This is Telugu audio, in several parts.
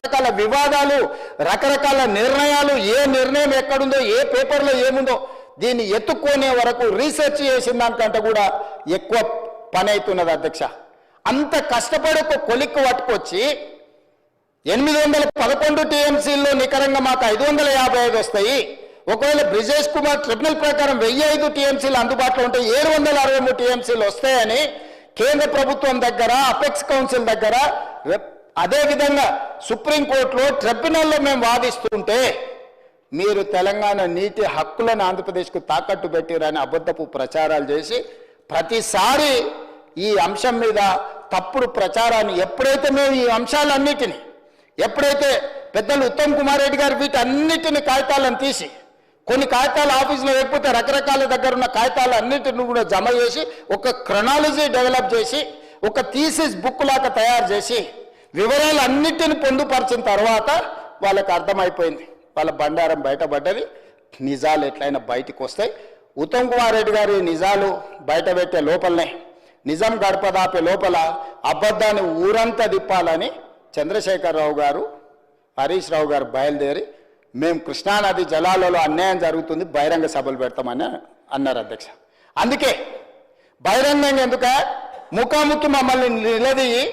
రకరకాల వివాదాలు, రకరకాల నిర్ణయాలు, ఏ నిర్ణయం ఎక్కడుందో, ఏ పేపర్లో ఏముందో దీన్ని ఎత్తుక్కునే వరకు రీసెర్చ్ చేసిన దానికంటే కూడా ఎక్కువ పని అవుతున్నది అధ్యక్ష. అంత కష్టపడి ఒక కొలిక్కు పట్టుకొచ్చి 811 టీఎంసీల్లో నికరంగా మాకు 555 వస్తాయి. ఒకవేళ బ్రిజేష్ కుమార్ ట్రిబ్యునల్ ప్రకారం 1005 టీఎంసీలు అందుబాటులో ఉంటే 763 టీఎంసీలు వస్తాయని కేంద్ర ప్రభుత్వం దగ్గర, అపెక్స్ కౌన్సిల్ దగ్గర, అదేవిధంగా సుప్రీంకోర్టులో ట్రిబ్యునల్లో మేము వాదిస్తుంటే మీరు తెలంగాణ నీటి హక్కులను ఆంధ్రప్రదేశ్కు తాకట్టు పెట్టిరని అబద్ధపు ప్రచారాలు చేసి ప్రతిసారి ఈ అంశం మీద తప్పుడు ప్రచారాన్ని ఎప్పుడైతే మేము ఈ అంశాలన్నిటినీ ఎప్పుడైతే పెద్దలు ఉత్తమ్ కుమార్ రెడ్డి గారు వీటన్నిటిని కాగితాలను తీసి కొన్ని కాగితాలు ఆఫీసులో లేకపోతే రకరకాల దగ్గర ఉన్న కాగితాలు అన్నింటిని కూడా జమ చేసి ఒక క్రొనాలజీ డెవలప్ చేసి ఒక థీసిస్ బుక్ లాగా తయారు చేసి వివరాలు అన్నిటిని పొందుపరిచిన తర్వాత వాళ్ళకి అర్థమైపోయింది, వాళ్ళ బండారం బయటపడ్డది, నిజాలు ఎట్లయినా బయటికి వస్తాయి. ఉత్తమ్ కుమార్ రెడ్డి గారి నిజాలు బయట పెట్టే లోపలనే, నిజం గడపదాపే లోపల అబద్ధాన్ని ఊరంతా తిప్పాలని చంద్రశేఖరరావు గారు, హరీష్ రావు గారు బయలుదేరి మేము కృష్ణానది జలాలలో అన్యాయం జరుగుతుంది, బహిరంగ సభలు పెడతామని అన్నారు అధ్యక్ష. అందుకే బహిరంగంగా ఎందుక ముఖాముఖి మమ్మల్ని నిలదీయి,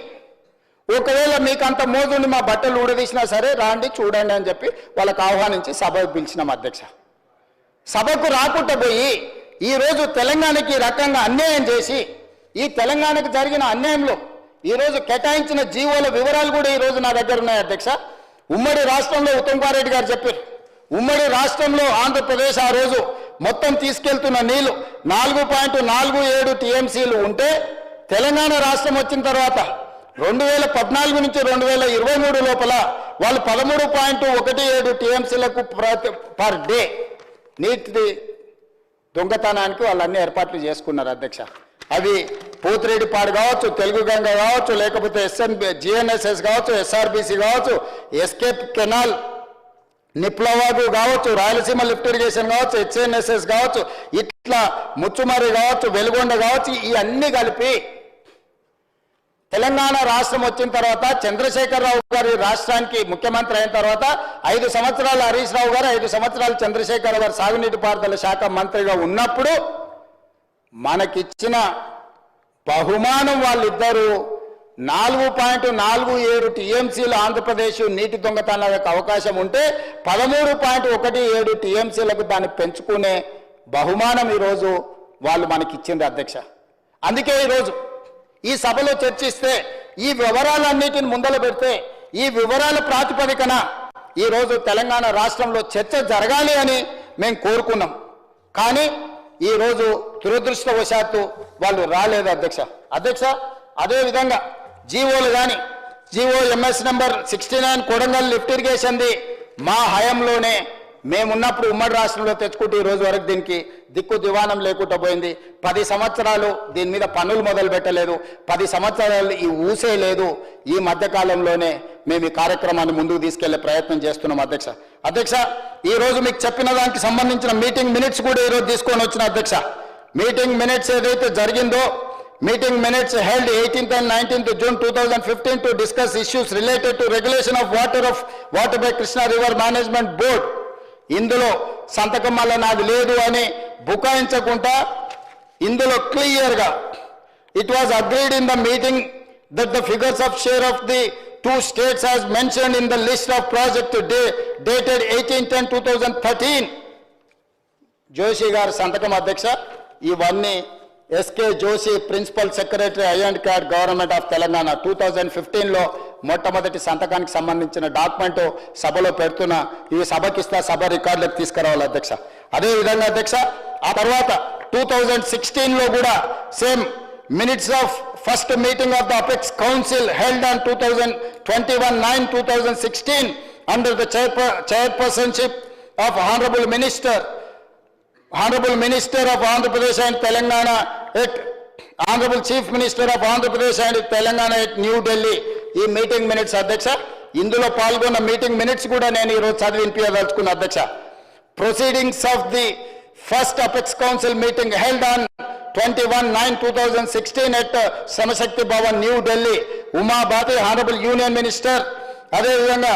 ఒకవేళ మీకు అంత మోజుని మా బట్టలు ఊడదీసినా సరే రాండి చూడండి అని చెప్పి వాళ్ళకు ఆహ్వానించి సభకు పిలిచినాం అధ్యక్ష. సభకు రాకుండా పోయి ఈరోజు తెలంగాణకి రకంగా అన్యాయం చేసి, ఈ తెలంగాణకు జరిగిన అన్యాయంలో ఈరోజు కేటాయించిన జీవోల వివరాలు కూడా ఈరోజు నా దగ్గర ఉన్నాయి అధ్యక్ష. ఉమ్మడి రాష్ట్రంలో ఉత్తమ్ కుమార్ రెడ్డి గారు చెప్పారు, ఉమ్మడి రాష్ట్రంలో ఆంధ్రప్రదేశ్ ఆ రోజు మొత్తం తీసుకెళ్తున్న నీళ్లు 4.47 టీఎంసీలు ఉంటే తెలంగాణ రాష్ట్రం వచ్చిన తర్వాత 2014 నుంచి 2023 లోపల వాళ్ళు 13.17 టీఎంసీలకు పర్ డే నీటి దొంగతనానికి వాళ్ళన్నీ ఏర్పాట్లు చేసుకున్నారు అధ్యక్ష. అవి పోతిరెడ్డిపాడు కావచ్చు, తెలుగు గంగ కావచ్చు, లేకపోతే జిఎన్ఎస్ఎస్ కావచ్చు, ఎస్ఆర్బిసి కావచ్చు, ఎస్కేప్ కెనాల్, నిప్లవాగు కావచ్చు, రాయలసీమ లిఫ్ట్ ఇరిగేషన్ కావచ్చు, హెచ్ఎన్ఎస్ఎస్ కావచ్చు, ఇట్లా ముచ్చుమర్రి కావచ్చు, వెలుగొండ కావచ్చు, ఈ అన్ని కలిపి తెలంగాణ రాష్ట్రం వచ్చిన తర్వాత చంద్రశేఖరరావు గారి రాష్ట్రానికి ముఖ్యమంత్రి అయిన తర్వాత 5 సంవత్సరాలు హరీష్ రావు గారు, 5 సంవత్సరాలు చంద్రశేఖరరావు గారు సాగునీటి పారుదల శాఖ మంత్రిగా ఉన్నప్పుడు మనకిచ్చిన బహుమానం వాళ్ళిద్దరూ 4.47 టీఎంసీలు ఆంధ్రప్రదేశ్ నీటి దొంగతనాలకు అవకాశం ఉంటే 13.17 టీఎంసీలకు దాన్ని పెంచుకునే బహుమానం ఈరోజు వాళ్ళు మనకిచ్చింది అధ్యక్ష. అందుకే ఈరోజు ఈ సభలో చర్చిస్తే, ఈ వివరాలన్నిటిని ముందల పెడితే, ఈ వివరాల ప్రాతిపదికన ఈరోజు తెలంగాణ రాష్ట్రంలో చర్చ జరగాలి అని మేము కోరుకున్నాం. కానీ ఈరోజు దురదృష్టవశాత్తు వాళ్ళు రాలేదు అధ్యక్ష. అదేవిధంగా జీవోలు కానీ, GO MS number 69 Kodangal lift ఇరిగేషన్ది మా హయాంలోనే మేమున్నప్పుడు ఉమ్మడి రాష్ట్రంలో తెచ్చుకుంటే ఈ రోజు వరకు దీనికి దిక్కు దివానం లేకుండా పోయింది. 10 సంవత్సరాలు దీని మీద పనులు మొదలు పెట్టలేదు, 10 సంవత్సరాలు ఈ ఊసే లేదు. ఈ మధ్యకాలంలోనే మేము ఈ కార్యక్రమాన్ని ముందుకు తీసుకెళ్లే ప్రయత్నం చేస్తున్నాం అధ్యక్ష. ఈ రోజు మీకు చెప్పిన దానికి సంబంధించిన మీటింగ్ మినిట్స్ కూడా ఈరోజు తీసుకొని వచ్చిన అధ్యక్ష. మీటింగ్ మినిట్స్ ఏదైతే జరిగిందో, meeting minutes held 18th and 19th June 2015 to discuss issues related to regulation of water by Krishna River Management Board. ఇందులో సంతకం వల్ల నాది లేదు అని బుకాయించకుండా ఇందులో క్లియర్గా it was agreed in the meeting that the figures of share of the 2 states as mentioned in the list of project dated 18/10/2013. Joshi గారి సంతకం అధ్యక్ష. ఇవన్నీ SK Joshi principal secretary I and CAD government of Telangana 2015లో మొట్టమొదటి సంతకానికి సంబంధించిన డాక్యుమెంట్ సభలో పెడుతున్న ఈ సభకిస్తా సభ రికార్డులకు తీసుకురావాలి అధ్యక్ష. అదేవిధంగా అధ్యక్ష ఆ తర్వాత 2016లో కూడా same minutes of first meeting of the apex council held on 21/9/2016 under the chairpersonship of Honorable Minister of Andhra Pradesh and Telangana at Honorable Chief Minister of Andhra Pradesh and Telangana at New Delhi. ఈ మీటింగ్ మినిట్స్ అధ్యక్ష. ఇందులో పాల్గొన్న మీటింగ్ మినిట్స్ కూడా నేను ఈరోజు చదివి వినిపించదలుచుకున్న అధ్యక్ష. Proceedings of the first apex council meeting held on 21/9/2016 at Samashakti Bhavan, New Delhi. Uma Bhati, Honorable Union Minister అదేవిధంగా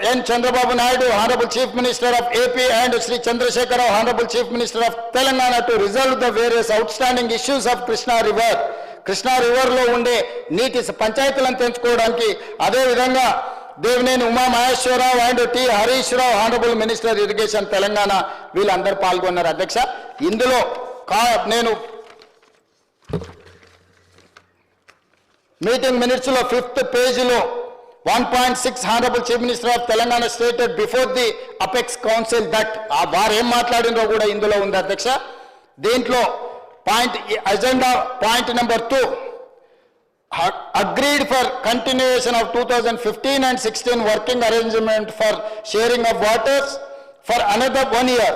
N Chandrababu Naidu, honourable chief minister of AP, and Shri Chandrashekhar Rao, honourable chief minister of Telangana, to resolve the various outstanding issues of Krishna river. Krishna రివర్లో ఉండే నీటి పంచాయతీలను తెంచుకోవడానికి, అదేవిధంగా Devineni Uma Maheswara Rao and T Harish Rao, honourable minister irrigation Telangana, వీళ్ళందరూ పాల్గొన్నారు అధ్యక్ష. ఇందులో నేను మీటింగ్ మినిట్స్ లో 5th పేజీలో 1.6 honourable chief minister of Telangana stated before the apex council that, వారు ఏం మాట్లాడినో కూడా ఇందులో ఉంది అధ్యక్ష. దీంట్లో agenda point number 2, agreed for continuation of 2015 and 16 working arrangement for sharing of waters for another 1 year.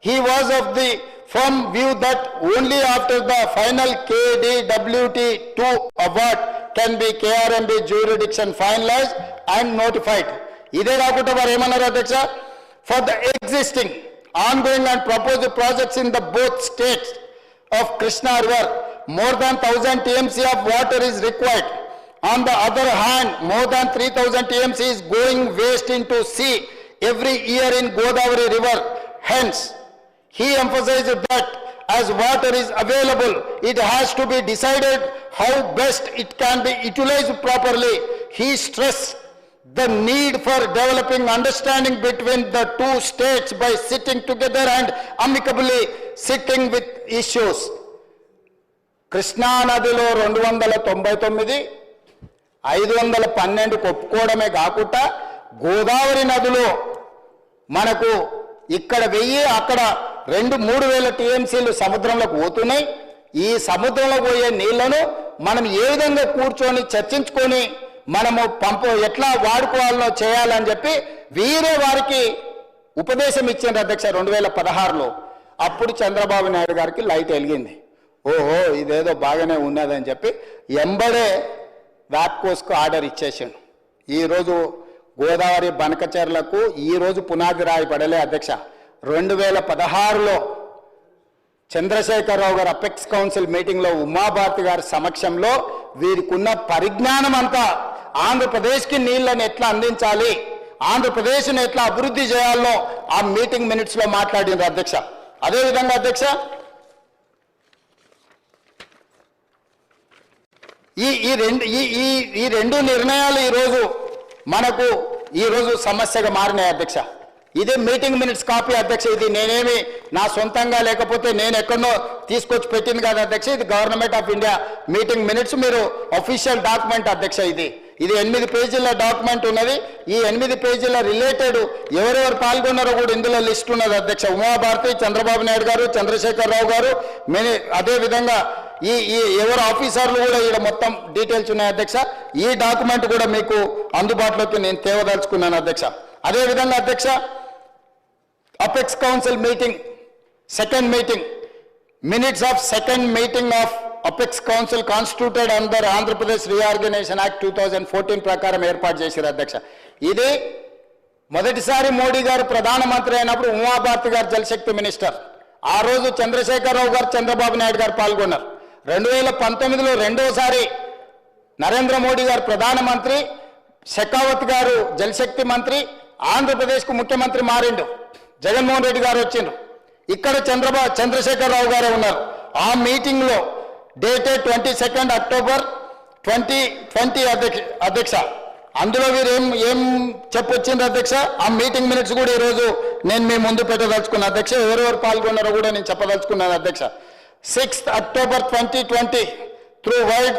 He was of the firm view that only after the final KDWT2 award can be KRMB jurisdiction finalized and notified. ఇదే కాకుండా వారు ఏమన్నారు అధ్యక్ష, for the existing ongoing and proposed projects in the both states of Krishna River, more than 1000 TMC of water is required. On the other hand, more than 3000 TMC is going waste into sea every year in Godavari River. Hence, he emphasized that as water is available, it has to be decided how best it can be utilized properly. He stressed the need for developing understanding between the two states by sitting together and amicably sitting with issues. Krishna నదిలో 299, 512 ఒప్పుకోవడమే కాకుండా గోదావరి నదిలో మనకు ఇక్కడ 1000 అక్కడ 2-3000 టీఎంసీలు సముద్రంలోకి పోతున్నాయి. ఈ సముద్రంలో పోయే నీళ్లను మనం ఏ విధంగా కూర్చొని చర్చించుకొని మనము ఎట్లా వాడుకోవాలనో చేయాలని చెప్పి వీరే వారికి ఉపదేశం ఇచ్చింది అధ్యక్ష 2016లో. అప్పుడు చంద్రబాబు నాయుడు గారికి లైట్ వెలిగింది, ఓహో ఇదేదో బాగానే ఉన్నదని చెప్పి ఎంబడే వ్యాప్కోస్కు ఆర్డర్ ఇచ్చేసాను. ఈరోజు గోదావరి బనకచెర్లకు ఈరోజు పునాది రాయబడలే అధ్యక్ష. 2016లో చంద్రశేఖరరావు గారు అపెక్స్ కౌన్సిల్ మీటింగ్లో ఉమాభారతి గారి సమక్షంలో వీరికున్న పరిజ్ఞానం అంతా ఆంధ్రప్రదేశ్కి నీళ్లను ఎట్లా అందించాలి, ఆంధ్రప్రదేశ్ని ఎట్లా అభివృద్ధి చేయాలో ఆ మీటింగ్ మినిట్స్లో మాట్లాడినారు అధ్యక్ష. అదేవిధంగా అధ్యక్ష ఈ రెండు నిర్ణయాలు ఈరోజు సమస్యగా మారినాయి అధ్యక్ష. ఇదే మీటింగ్ మినిట్స్ కాపీ అధ్యక్ష. ఇది నేనేమి నా సొంతంగా లేకపోతే నేను ఎక్కడో తీసుకొచ్చి పెట్టింది కాదు అధ్యక్ష. ఇది government of India meeting minutes, మీరు అఫీషియల్ డాక్యుమెంట్ అధ్యక్ష. ఇది 8 పేజీల డాక్యుమెంట్ ఉన్నది. ఈ 8 పేజీల రిలేటెడ్ ఎవరెవరు పాల్గొన్నారో కూడా ఇందులో లిస్ట్ ఉన్నది అధ్యక్ష. ఉమాభారతి, చంద్రబాబు నాయుడు గారు, చంద్రశేఖరరావు గారు, అదేవిధంగా ఈ ఎవరు ఆఫీసర్లు కూడా ఇక్కడ మొత్తం డీటెయిల్స్ ఉన్నాయి అధ్యక్ష. ఈ డాక్యుమెంట్ కూడా మీకు అందుబాటులోకి నేను తేవదలుచుకున్నాను అధ్యక్ష. అదేవిధంగా అధ్యక్ష apex council meeting second meeting minutes of second meeting of apex council constituted under Andhra Pradesh reorganisation act 2014 ప్రకారం ఏర్పాటు చేశారు అధ్యక్ష. ఇది మొదటిసారి మోడీ గారు ప్రధానమంత్రి అయినప్పుడు ఉమాభారతి గారు జలశక్తి మినిస్టర్. ఆ రోజు చంద్రశేఖరరావు గారు, చంద్రబాబు నాయుడు గారు పాల్గొన్నారు. 2019లో రెండోసారి నరేంద్ర మోడీ గారు ప్రధానమంత్రి, షెకావత్ గారు జలశక్తి మంత్రి, ఆంధ్రప్రదేశ్కు ముఖ్యమంత్రి మారిండు, జగన్మోహన్ రెడ్డి గారు వచ్చిండ్రు. ఇక్కడ చంద్రశేఖరరావు గారే ఉన్నారు. ఆ మీటింగ్లో డేటెడ్ 22 అక్టోబర్ 2020 అధ్యక్ష. అందులో వీరు ఏం చెప్పొచ్చిండ్రు అధ్యక్ష. ఆ మీటింగ్ మినిట్స్ కూడా ఈరోజు నేను మీ ముందు పెట్టదలుచుకున్నాను అధ్యక్ష. ఎవరెవరు పాల్గొన్నారో కూడా నేను చెప్పదలుచుకున్నాను అధ్యక్ష. 6th October 2020 through wide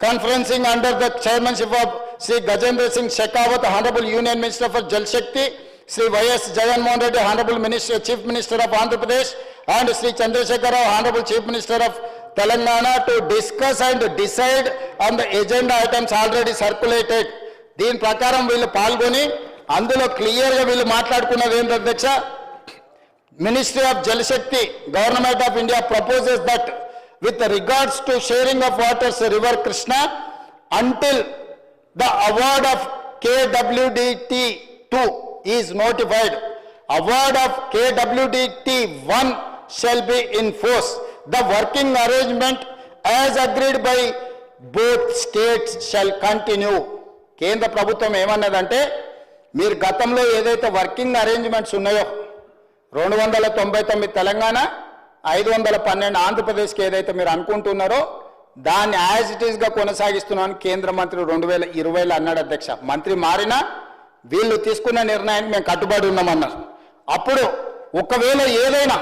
conferencing under the chairmanship of Sri Gajendra Singh Shekhawat, Honorable Union Minister for Jal Shakti, Sri Y.S. Jagannath Reddy, Honorable Minister, Chief Minister of Andhra Pradesh, and Sri Chandrasekhar Rao, Honorable Chief Minister of Telangana, to discuss and decide on the agenda items already circulated. దీని ప్రకారం వీళ్ళు పాల్గొని అందులో క్లియర్గా వీళ్ళు మాట్లాడుకున్నది ఏంటి అధ్యక్ష, Ministry of Jal Shakti, Government of India proposes that with regards to sharing of waters River Krishna, until the award of KWDT2 is notified, award of KWDT1 shall be in force. The working arrangement as agreed by both states shall continue. కేంద్ర ప్రభుత్వం ఏమన్నదంటే మీరు గతంలో ఏదైతే వర్కింగ్ అరేంజ్మెంట్స్ ఉన్నాయో 299 తెలంగాణ 512 ఆంధ్రప్రదేశ్కి ఏదైతే మీరు అనుకుంటున్నారో దాన్ని యాజ్ ఇట్ ఈస్గా కొనసాగిస్తున్నామని కేంద్ర మంత్రి 2020లో అన్నాడు అధ్యక్ష. మంత్రి మారినా వీళ్ళు తీసుకున్న నిర్ణయానికి మేము కట్టుబడి ఉన్నామన్నారు. అప్పుడు ఒకవేళ ఏదైనా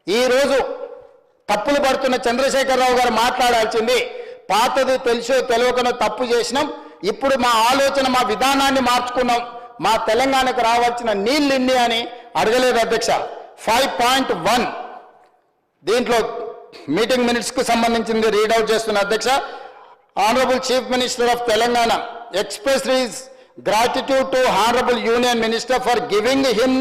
ఈరోజు తప్పులు పడుతున్న చంద్రశేఖరరావు గారు మాట్లాడాల్సింది పాతది తెలుసో తెలియకనో తప్పు చేసినాం, ఇప్పుడు మా ఆలోచన మా విధానాన్ని మార్చుకున్నాం, మా తెలంగాణకు రావాల్సిన నీళ్ళు ఇన్ని అని అడగలేదు అధ్యక్ష. 5.1 దీంట్లో మీటింగ్ మినిట్స్కు సంబంధించింది రీడౌట్ చేస్తున్న అధ్యక్ష. Honourable chief minister of Telangana express his gratitude to Honorable Union Minister for giving him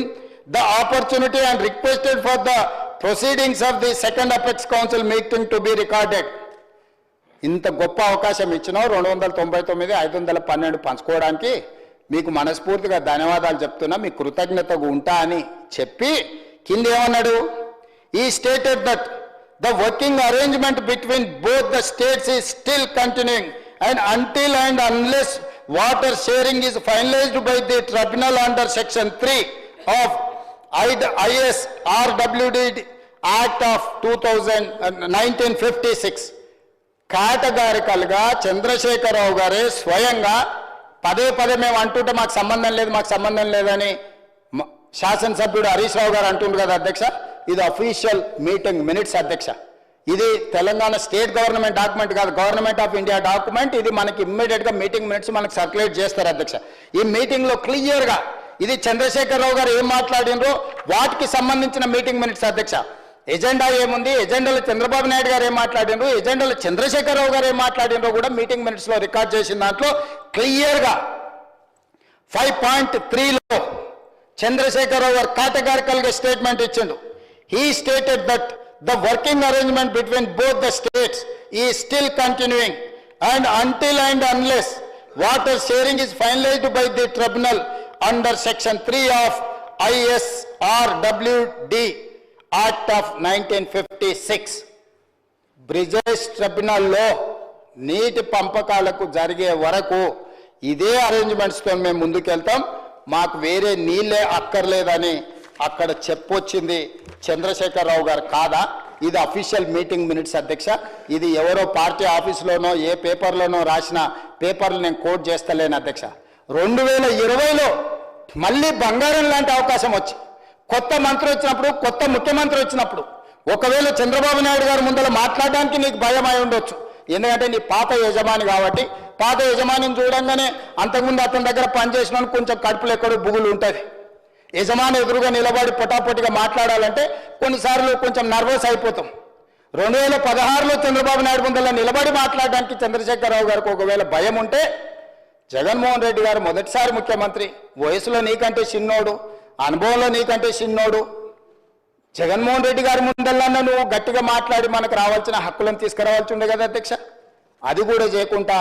the opportunity and requested for the proceedings of the second Apex Council meeting to be recorded. ఇంత గొప్ప అవకాశం ఇచ్చినా 299 512 పంచుకోవడానికి మీకు మనస్ఫూర్తిగా ధన్యవాదాలు చెప్తున్నా, మీ కృతజ్ఞతగా ఉంటా అని చెప్పి కింద ఏమన్నాడు, ఈ stated that the working arrangement between both the states is still continuing and until and unless water sharing is finalized by the tribunal under section 3 of ISRWD Act of 1956 కేటగారికల్గా Chandrashekar Rao గారే స్వయంగా పదే మేము అంటుంటే మాకు సంబంధం లేదని శాసనసభ్యుడు హరీష్ రావు గారు అంటుండ్రు కదా అధ్యక్ష. ఇది అఫీషియల్ మీటింగ్ మినిట్స్ అధ్యక్ష. ఇది తెలంగాణ స్టేట్ గవర్నమెంట్ డాక్యుమెంట్ కాదు, గవర్నమెంట్ ఆఫ్ ఇండియా డాక్యుమెంట్. ఇది మనకి ఇమ్మీడియట్గా మీటింగ్ మినిట్స్ మనకు సర్క్యులేట్ చేస్తారు అధ్యక్ష. ఈ మీటింగ్లో క్లియర్గా ఇది చంద్రశేఖరరావు గారు ఏం మాట్లాడినరో వాటికి సంబంధించిన మీటింగ్ మినిట్స్ అధ్యక్ష. ఎజెండా ఏముంది, ఎజెండాలో చంద్రబాబు నాయుడు గారు ఏం మాట్లాడినరు, ఎజెండాలో చంద్రశేఖరరావు గారు ఏం మాట్లాడినరో కూడా మీటింగ్ మినిట్స్లో రికార్డ్ చేసిన దాంట్లో క్లియర్గా 5.3లో చంద్రశేఖరరావు గారు కేటగారికల్గా స్టేట్మెంట్ ఇచ్చిండు. He stated that the working arrangement between both the states is still continuing and until and unless water sharing is finalized by the tribunal under section 3 of ISRWD Act of 1956. Brijesh ట్రిబ్యునల్లో నీటి పంపకాలకు జరిగే వరకు ఇదే అరేంజ్మెంట్స్తో మేము ముందుకెళ్తాం, మాకు వేరే నీళ్ళే అక్కర్లేదని అక్కడ చెప్పొచ్చింది చంద్రశేఖరరావు గారు కాదా? ఇది అఫీషియల్ మీటింగ్ మినిట్స్ అధ్యక్ష. ఇది ఎవరో పార్టీ ఆఫీసులోనో ఏ పేపర్లోనో రాసిన పేపర్లు నేను కోట్ చేస్తలేను అధ్యక్ష. 2020లో మళ్ళీ బంగారం లాంటి అవకాశం వచ్చి కొత్త మంత్రి వచ్చినప్పుడు, కొత్త ముఖ్యమంత్రి వచ్చినప్పుడు ఒకవేళ చంద్రబాబు నాయుడు గారు ముందర మాట్లాడడానికి నీకు భయం అయి ఉండొచ్చు, ఎందుకంటే నీ పాత యజమాని కాబట్టి. పాత యజమానిని చూడంగానే అంతకుముందు అతని దగ్గర పనిచేసిన కొంచెం కడుపులు ఎక్కడో బుగులు ఉంటుంది. యజమాని ఎదురుగా నిలబడి పొటాపొటిగా మాట్లాడాలంటే కొన్నిసార్లు కొంచెం నర్వస్ అయిపోతాం. 2016లో చంద్రబాబు నాయుడు ముందర నిలబడి మాట్లాడడానికి చంద్రశేఖరరావు గారికి ఒకవేళ భయం ఉంటే, జగన్మోహన్ రెడ్డి గారు మొదటిసారి ముఖ్యమంత్రి, వయసులో నీకంటే చిన్నోడు, అనుభవంలో నీకంటే చిన్నోడు, జగన్మోహన్ రెడ్డి గారి ముందరన్నా నువ్వు గట్టిగా మాట్లాడి మనకు రావాల్సిన హక్కులను తీసుకురావాల్సి ఉండే కదా అధ్యక్ష. అది కూడా చేయకుండా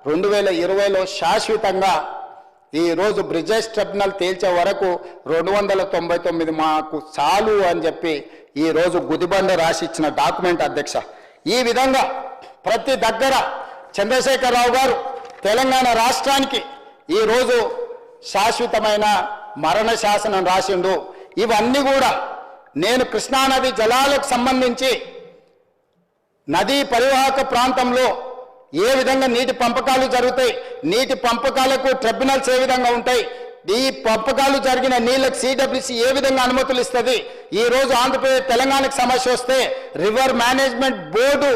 2020లో శాశ్వతంగా ఈరోజు బ్రిజేష్ ట్రిబ్యునల్ తేల్చే వరకు 299 మాకు చాలు అని చెప్పి ఈరోజు గుదిబండ రాసి ఇచ్చిన డాక్యుమెంట్ అధ్యక్ష. ఈ విధంగా ప్రతి దగ్గర చంద్రశేఖరరావు గారు తెలంగాణ రాష్ట్రానికి ఈరోజు శాశ్వతమైన మరణ శాసనం రాసిండు. ఇవన్నీ కూడా నేను కృష్ణానది జలాలకు సంబంధించి నదీ పరివాహక ప్రాంతంలో ఏ విధంగా నీటి పంపకాలు జరుగుతాయి, నీటి పంపకాలకు ట్రిబ్యునల్స్ ఏ విధంగా ఉంటాయి, ఈ పంపకాలు జరిగిన నీళ్ళకి సిడబ్ల్యూసి ఏ విధంగా అనుమతులు ఇస్తుంది, ఈ రోజు ఆంధ్రప్రదేశ్ తెలంగాణకు సమస్య వస్తే రివర్ మేనేజ్మెంట్ బోర్డు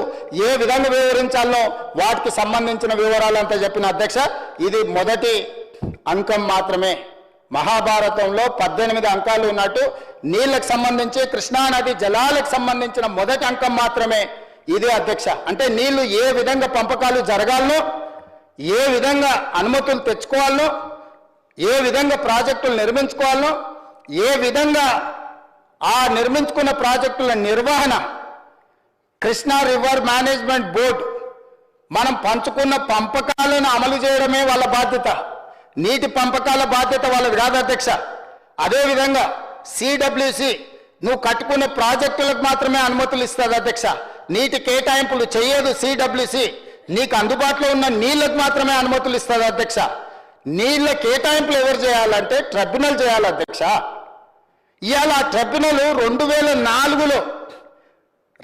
ఏ విధంగా వివరించాలో వాటికి సంబంధించిన వివరాలంతా చెప్పిన అధ్యక్ష. ఇది మొదటి అంకం మాత్రమే. మహాభారతంలో 18 అంకాలు ఉన్నట్టు నీళ్ళకు సంబంధించి కృష్ణానది జలాలకు సంబంధించిన మొదటి అంకం మాత్రమే ఇదే అధ్యక్ష. అంటే నీళ్లు ఏ విధంగా పంపకాలు జరగాలనో, ఏ విధంగా అనుమతులు తెచ్చుకోవాలనో, ఏ విధంగా ప్రాజెక్టులు నిర్మించుకోవాలనో, ఏ విధంగా ఆ నిర్మించుకున్న ప్రాజెక్టుల నిర్వహణ కృష్ణా రివర్ మేనేజ్మెంట్ బోర్డు మనం పంచుకున్న పంపకాలను అమలు చేయడమే వాళ్ళ బాధ్యత. నీటి పంపకాల బాధ్యత వాళ్ళది కాదు అధ్యక్ష. అదేవిధంగా సిడబ్ల్యూసి నువ్వు కట్టుకునే ప్రాజెక్టులకు మాత్రమే అనుమతులు ఇస్తుంది అధ్యక్ష. నీటి కేటాయింపులు చేయదు సిడబ్ల్యూసి. నీకు అందుబాటులో ఉన్న నీళ్లకు మాత్రమే అనుమతులు ఇస్తుంది అధ్యక్ష. నీళ్ల కేటాయింపులు ఎవరు చేయాలంటే ట్రిబ్యునల్ చేయాలి అధ్యక్ష. ఇవాళ ఆ ట్రిబ్యునల్ 2004లో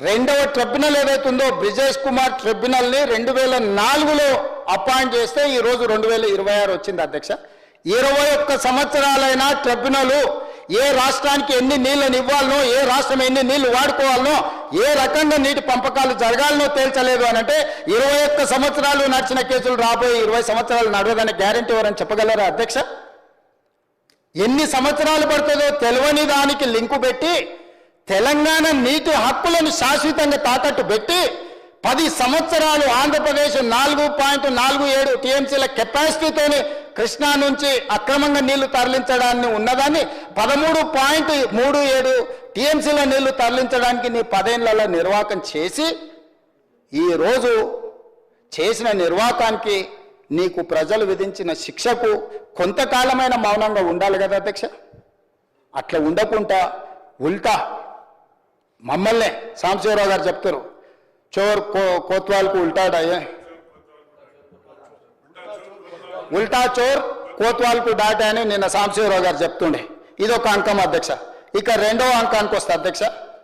రెండవ ట్రిబ్యునల్ ఏదైతుందో బ్రిజేష్ కుమార్ ట్రిబ్యునల్ని 2004లో అపాయింట్ చేస్తే ఈరోజు 2026 వచ్చింది అధ్యక్ష. 21 సంవత్సరాలైనా ట్రిబ్యునల్ ఏ రాష్ట్రానికి ఎన్ని నీళ్ళని ఇవ్వాలనో, ఏ రాష్ట్రం ఎన్ని నీళ్లు వాడుకోవాలనో, ఏ రకంగా నీటి పంపకాలు జరగాలనో తేల్చలేదు అని అంటే 21 సంవత్సరాలు నడిచిన కేసులు రాబోయే 20 సంవత్సరాలు నడవదనే గ్యారెంటీ ఎవరని చెప్పగలరా అధ్యక్ష? ఎన్ని సంవత్సరాలు పడుతుందో తెలియని దానికి లింకు పెట్టి తెలంగాణ నీటి హక్కులను శాశ్వతంగా తాకట్టు పెట్టి 10 సంవత్సరాలు ఆంధ్రప్రదేశ్ 4.47 టీఎంసీల కెపాసిటీతోని కృష్ణా నుంచి అక్రమంగా నీళ్లు తరలించడాన్ని ఉన్నదాన్ని 13.37 టీఎంసీల నీళ్లు తరలించడానికి నీ 10 ఏళ్ల నిర్వాహకం చేసి ఈరోజు చేసిన నిర్వాహకానికి నీకు ప్రజలు విధించిన శిక్షకు కొంతకాలమైన మౌనంగా ఉండాలి కదా అధ్యక్ష. అట్లా ఉండకుండా ఉల్టా మమ్మల్నే సాంబశివరావు గారు చెప్తారు, చోర్ కోత్వాల్కు ఉల్టాడాయే, ఉల్టా చోర్ కోత్వాల్కు డాటా అని నిన్న సాంబశివరావు గారు చెప్తుండే. ఇదొక అంకం అధ్యక్ష. ఇక రెండవ అంకానికి వస్తే అధ్యక్ష,